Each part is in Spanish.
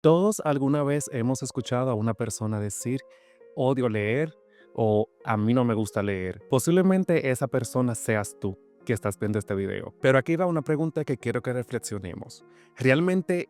Todos alguna vez hemos escuchado a una persona decir, odio leer o a mí no me gusta leer. Posiblemente esa persona seas tú que estás viendo este video. Pero aquí va una pregunta que quiero que reflexionemos. ¿Realmente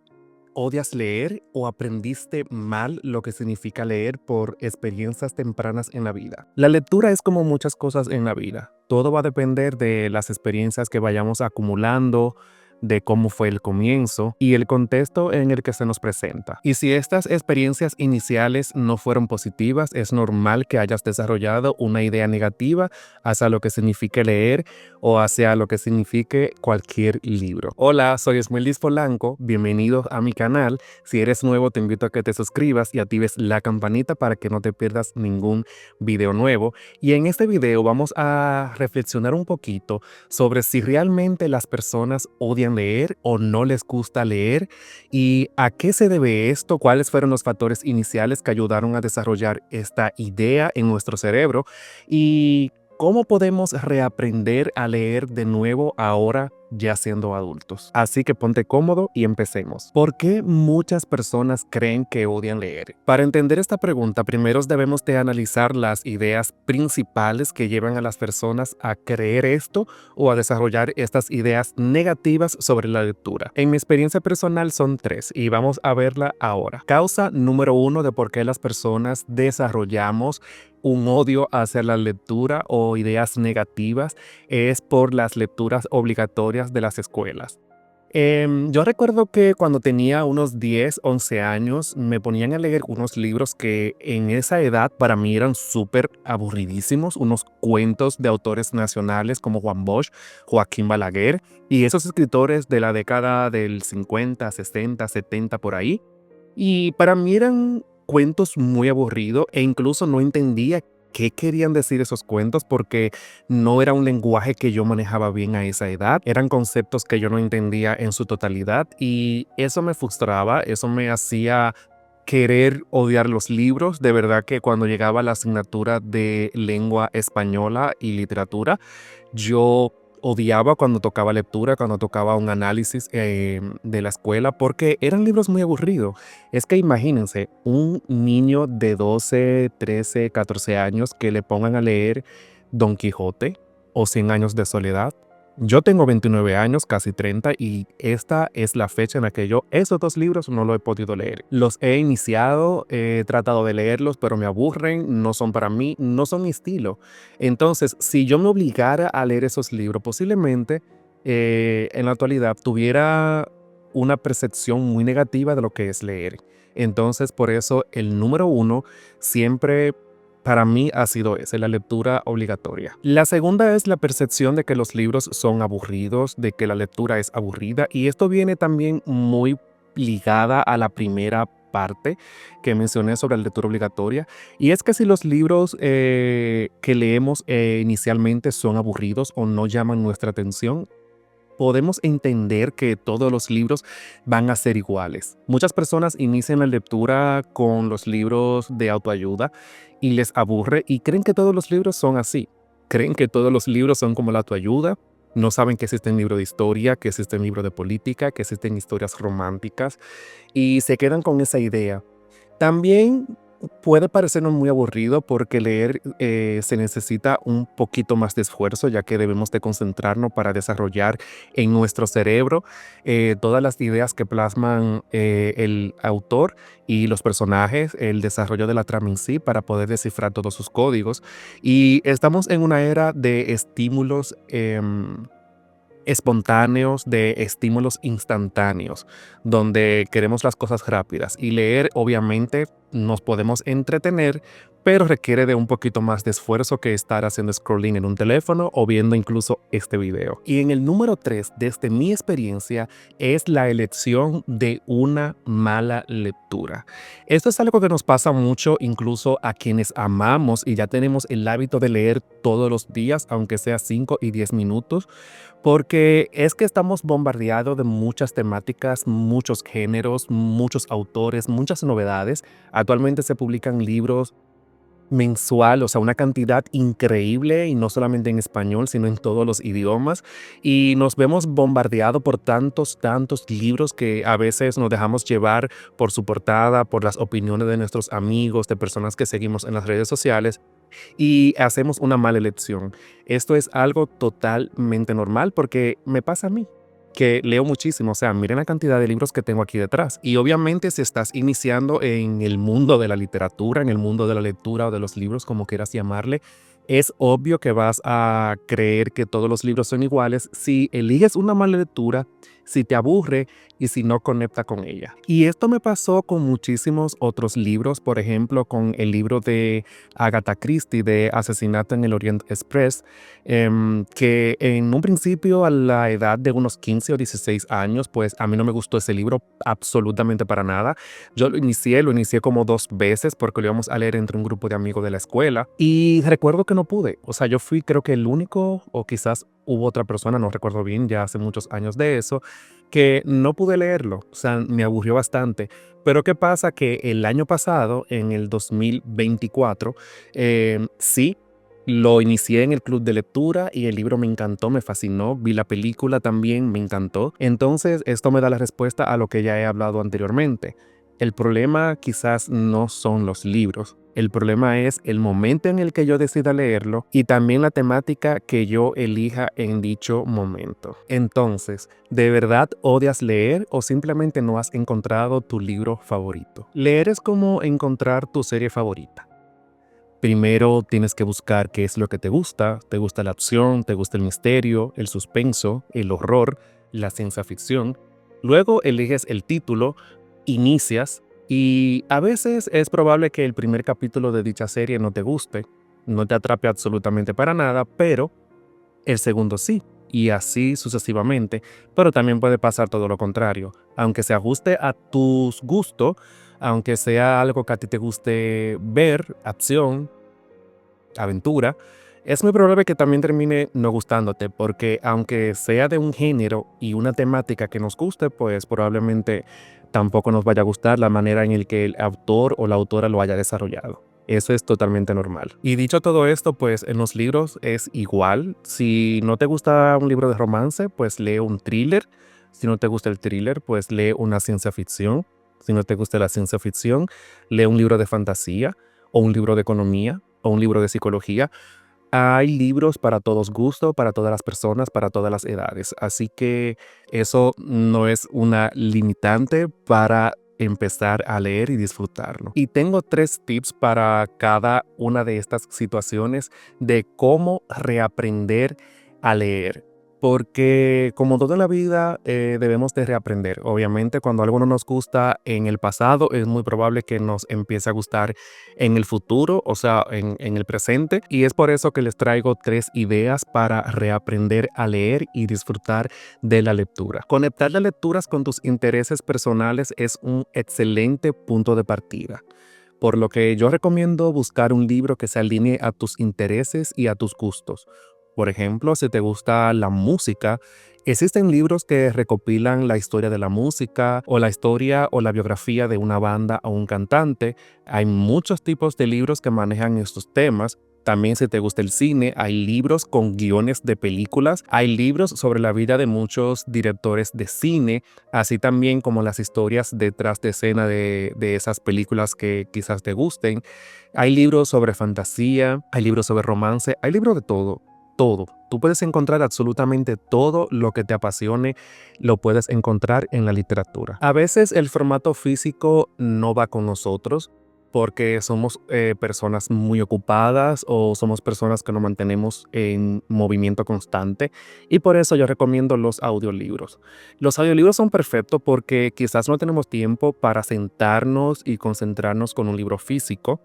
odias leer o aprendiste mal lo que significa leer por experiencias tempranas en la vida? La lectura es como muchas cosas en la vida. Todo va a depender de las experiencias que vayamos acumulando, de cómo fue el comienzo y el contexto en el que se nos presenta. Y si estas experiencias iniciales no fueron positivas, es normal que hayas desarrollado una idea negativa hacia lo que signifique leer o hacia lo que signifique cualquier libro. Hola, soy Esmueldis Polanco, bienvenido a mi canal. Si eres nuevo, te invito a que te suscribas y actives la campanita para que no te pierdas ningún video nuevo. Y en este video vamos a reflexionar un poquito sobre si realmente las personas odian leer o no les gusta leer y a qué se debe esto, cuáles fueron los factores iniciales que ayudaron a desarrollar esta idea en nuestro cerebro y cómo podemos reaprender a leer de nuevo ahora ya siendo adultos. Así que ponte cómodo y empecemos. ¿Por qué muchas personas creen que odian leer? Para entender esta pregunta, primero debemos de analizar las ideas principales que llevan a las personas a creer esto o a desarrollar estas ideas negativas sobre la lectura. En mi experiencia personal son tres y vamos a verla ahora. Causa número uno de por qué las personas desarrollamos un odio hacia la lectura o ideas negativas es por las lecturas obligatorias de las escuelas. Yo recuerdo que cuando tenía unos 10, 11 años me ponían a leer unos libros que en esa edad para mí eran súper aburridísimos, unos cuentos de autores nacionales como Juan Bosch, Joaquín Balaguer y esos escritores de la década del 50, 60, 70 por ahí. Y para mí eran cuentos muy aburridos e incluso no entendía qué querían decir esos cuentos porque no era un lenguaje que yo manejaba bien a esa edad. Eran conceptos que yo no entendía en su totalidad y eso me frustraba, eso me hacía querer odiar los libros. De verdad que cuando llegaba la asignatura de lengua española y literatura, yo odiaba cuando tocaba lectura, cuando tocaba un análisis de la escuela, porque eran libros muy aburridos. Es que imagínense, un niño de 12, 13, 14 años que le pongan a leer Don Quijote o Cien años de soledad. Yo tengo 29 años, casi 30, y esta es la fecha en la que yo esos dos libros no los he podido leer. Los he iniciado, he tratado de leerlos, pero me aburren, no son para mí, no son mi estilo. Entonces, si yo me obligara a leer esos libros, posiblemente en la actualidad tuviera una percepción muy negativa de lo que es leer. Entonces, por eso el número uno siempre para mí ha sido ese, la lectura obligatoria. La segunda es la percepción de que los libros son aburridos, de que la lectura es aburrida, y esto viene también muy ligada a la primera parte que mencioné sobre la lectura obligatoria, y es que si los libros que leemos inicialmente son aburridos o no llaman nuestra atención, podemos entender que todos los libros van a ser iguales. Muchas personas inician la lectura con los libros de autoayuda y les aburre y creen que todos los libros son así. Creen que todos los libros son como la autoayuda. No saben que existen libros de historia, que existen libros de política, que existen historias románticas y se quedan con esa idea. También puede parecernos muy aburrido porque leer se necesita un poquito más de esfuerzo, ya que debemos de concentrarnos para desarrollar en nuestro cerebro todas las ideas que plasman el autor y los personajes, el desarrollo de la trama en sí, para poder descifrar todos sus códigos. Y estamos en una era de estímulos espontáneos, de estímulos instantáneos, donde queremos las cosas rápidas. Y leer, obviamente, nos podemos entretener, pero requiere de un poquito más de esfuerzo que estar haciendo scrolling en un teléfono o viendo incluso este video. Y en el número 3, desde mi experiencia, es la elección de una mala lectura. Esto es algo que nos pasa mucho incluso a quienes amamos y ya tenemos el hábito de leer todos los días, aunque sea 5 y 10 minutos, porque es que estamos bombardeados de muchas temáticas, muchos géneros, muchos autores, muchas novedades. Actualmente se publican libros mensual, o sea, una cantidad increíble y no solamente en español, sino en todos los idiomas. Y nos vemos bombardeados por tantos libros que a veces nos dejamos llevar por su portada, por las opiniones de nuestros amigos, de personas que seguimos en las redes sociales y hacemos una mala elección. Esto es algo totalmente normal porque me pasa a mí que leo muchísimo, o sea, miren la cantidad de libros que tengo aquí detrás. Y obviamente si estás iniciando en el mundo de la literatura, en el mundo de la lectura o de los libros, como quieras llamarle, es obvio que vas a creer que todos los libros son iguales si eliges una mala lectura, si te aburre y si no conecta con ella. Y esto me pasó con muchísimos otros libros, por ejemplo, con el libro de Agatha Christie de Asesinato en el Orient Express, que en un principio a la edad de unos 15 o 16 años, pues a mí no me gustó ese libro absolutamente para nada. Yo lo inicié como 2 veces porque lo íbamos a leer entre un grupo de amigos de la escuela y recuerdo que no pude. O sea, yo fui creo que el único o quizás hubo otra persona, no recuerdo bien, ya hace muchos años de eso, que no pude leerlo. O sea, me aburrió bastante. Pero ¿qué pasa? Que el año pasado, en el 2024, sí, lo inicié en el club de lectura y el libro me encantó, me fascinó. Vi la película también, me encantó. Entonces, esto me da la respuesta a lo que ya he hablado anteriormente. El problema quizás no son los libros. El problema es el momento en el que yo decida leerlo y también la temática que yo elija en dicho momento. Entonces, ¿de verdad odias leer o simplemente no has encontrado tu libro favorito? Leer es como encontrar tu serie favorita. Primero tienes que buscar qué es lo que te gusta. ¿Te gusta la acción? ¿Te gusta el misterio, el suspenso, el horror, la ciencia ficción? Luego eliges el título, inicias y a veces es probable que el primer capítulo de dicha serie no te guste, no te atrape absolutamente para nada, pero el segundo sí, y así sucesivamente. Pero también puede pasar todo lo contrario. Aunque se ajuste a tus gustos, aunque sea algo que a ti te guste ver, acción, aventura, es muy probable que también termine no gustándote, porque aunque sea de un género y una temática que nos guste, pues probablemente tampoco nos vaya a gustar la manera en el que el autor o la autora lo haya desarrollado. Eso es totalmente normal. Y dicho todo esto, pues en los libros es igual. Si no te gusta un libro de romance, pues lee un thriller. Si no te gusta el thriller, pues lee una ciencia ficción. Si no te gusta la ciencia ficción, lee un libro de fantasía o un libro de economía o un libro de psicología. Hay libros para todos gustos, para todas las personas, para todas las edades. Así que eso no es una limitante para empezar a leer y disfrutarlo. Y tengo 3 tips para cada una de estas situaciones de cómo reaprender a leer. Porque como toda la vida debemos de reaprender. Obviamente cuando algo no nos gusta en el pasado es muy probable que nos empiece a gustar en el futuro, o sea, en el presente. Y es por eso que les traigo 3 ideas para reaprender a leer y disfrutar de la lectura. Conectar las lecturas con tus intereses personales es un excelente punto de partida. Por lo que yo recomiendo buscar un libro que se alinee a tus intereses y a tus gustos. Por ejemplo, si te gusta la música, existen libros que recopilan la historia de la música o la historia o la biografía de una banda o un cantante. Hay muchos tipos de libros que manejan estos temas. También si te gusta el cine, hay libros con guiones de películas, hay libros sobre la vida de muchos directores de cine, así también como las historias detrás de escena de esas películas que quizás te gusten. Hay libros sobre fantasía, hay libros sobre romance, hay libros de todo. Todo. Tú puedes encontrar absolutamente todo lo que te apasione, lo puedes encontrar en la literatura. A veces el formato físico no va con nosotros porque somos personas muy ocupadas o somos personas que nos mantenemos en movimiento constante y por eso yo recomiendo los audiolibros. Los audiolibros son perfectos porque quizás no tenemos tiempo para sentarnos y concentrarnos con un libro físico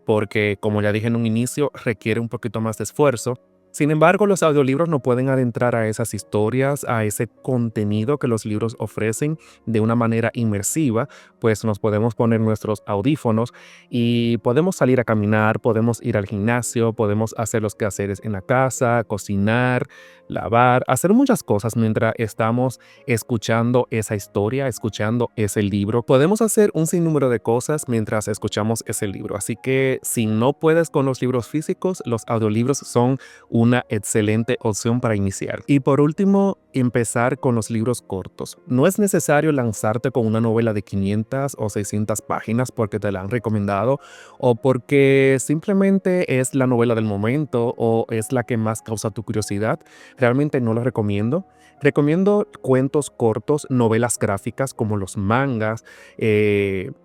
porque como ya dije en un inicio requiere un poquito más de esfuerzo. Sin embargo, los audiolibros no pueden adentrar a esas historias, a ese contenido que los libros ofrecen de una manera inmersiva, pues nos podemos poner nuestros audífonos y podemos salir a caminar, podemos ir al gimnasio, podemos hacer los quehaceres en la casa, cocinar, lavar, hacer muchas cosas mientras estamos escuchando esa historia, escuchando ese libro. Podemos hacer un sinnúmero de cosas mientras escuchamos ese libro. Así que si no puedes con los libros físicos, los audiolibros son una excelente opción para iniciar. Y por último, empezar con los libros cortos. No es necesario lanzarte con una novela de 500 o 600 páginas porque te la han recomendado o porque simplemente es la novela del momento o es la que más causa tu curiosidad. Realmente no lo recomiendo. Recomiendo cuentos cortos, novelas gráficas como los mangas,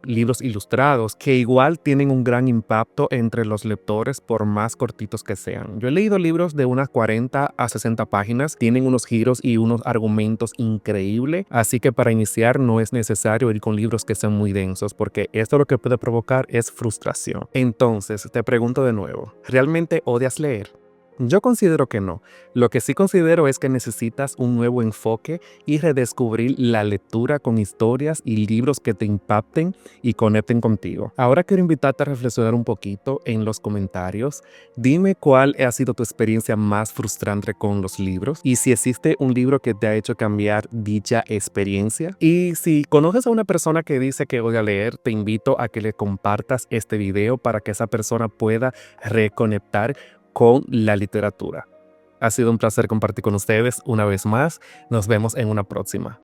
libros ilustrados, que igual tienen un gran impacto entre los lectores por más cortitos que sean. Yo he leído libros de unas 40 a 60 páginas, tienen unos giros y unos argumentos increíbles, así que para iniciar no es necesario ir con libros que sean muy densos, porque esto lo que puede provocar es frustración. Entonces, te pregunto de nuevo, ¿realmente odias leer? Yo considero que no. Lo que sí considero es que necesitas un nuevo enfoque y redescubrir la lectura con historias y libros que te impacten y conecten contigo. Ahora quiero invitarte a reflexionar un poquito en los comentarios. Dime cuál ha sido tu experiencia más frustrante con los libros y si existe un libro que te ha hecho cambiar dicha experiencia. Y si conoces a una persona que dice que odia leer, te invito a que le compartas este video para que esa persona pueda reconectar con la literatura. Ha sido un placer compartir con ustedes una vez más. Nos vemos en una próxima.